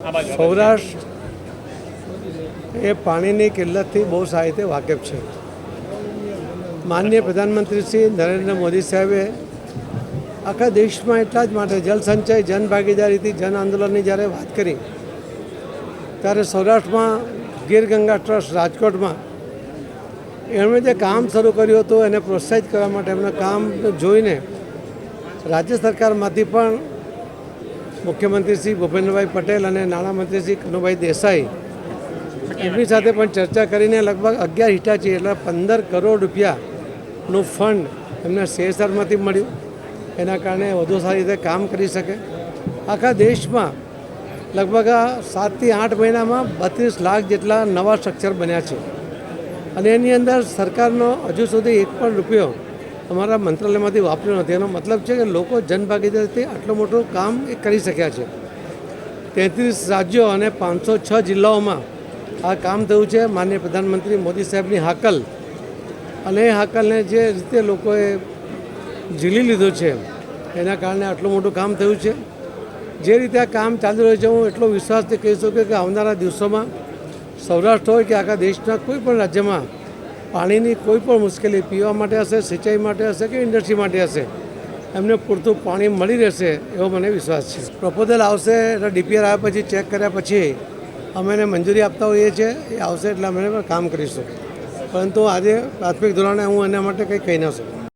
સૌરાષ્ટ્ર એ પાણીની કિલ્લતથી બહુ સારી રીતે વાકેફ છે. માનનીય પ્રધાનમંત્રી શ્રી નરેન્દ્ર મોદી સાહેબે આખા દેશમાં એટલા જ માટે જલ સંચય જન ભાગીદારીથી જન આંદોલનની જ્યારે વાત કરી ત્યારે સૌરાષ્ટ્રમાં ગીર ગંગા ટ્રસ્ટ રાજકોટમાં એમણે જે કામ શરૂ કર્યું હતું એને પ્રોત્સાહિત કરવા માટે એમના કામ જોઈને રાજ્ય સરકારમાંથી પણ મુખ્યમંત્રી શ્રી ભૂપેન્દ્રભાઈ પટેલ અને નાણામંત્રી શ્રી કનુભાઈ દેસાઈ એમની સાથે પણ ચર્ચા કરીને લગભગ 11 હિટાચી એટલે 15 કરોડ રૂપિયાનું ફંડ એમને CSRમાંથી મળ્યું. એના કારણે વધુ સારી રીતે કામ કરી શકે. આખા દેશમાં લગભગ 7 થી 8 મહિનામાં 32 લાખ જેટલા નવા સ્ટ્રક્ચર બન્યા છે અને એની અંદર સરકારનો હજુ સુધી એક પણ રૂપિયો અમારા મંત્રાલયમાંથી વાપર્યો નથી. એનો મતલબ છે કે લોકો જનભાગીદારીથી આટલું મોટું કામ એ કરી શક્યા છે. 33 રાજ્યો અને 506 જિલ્લાઓમાં આ કામ થયું છે. માનનીય પ્રધાનમંત્રી મોદી સાહેબની હાકલ અને એ હાકલને જે રીતે લોકોએ ઝીલી લીધું છે એના કારણે આટલું મોટું કામ થયું છે. જે રીતે આ કામ ચાલી રહ્યું છે હું એટલો વિશ્વાસથી કહી શકું કે આવનારા દિવસોમાં સૌરાષ્ટ્ર હોય કે આખા દેશના કોઈ પણ રાજ્યમાં પાણીની કોઈ પણ મુશ્કેલી પીવા માટે હશે, સિંચાઈ માટે હશે કે ઇન્ડસ્ટ્રી માટે હશે, એમને પૂરતું પાણી મળી રહેશે એવો મને વિશ્વાસ છે. પ્રપોઝલ આવશે એટલે DPR આવ્યા પછી ચેક કર્યા પછી અમે એને મંજૂરી આપતા હોઈએ છીએ. એ આવશે એટલે અમે કામ કરીશું, પરંતુ આજે પ્રાથમિક ધોરણે હું એના માટે કંઈ કહી ન શકું.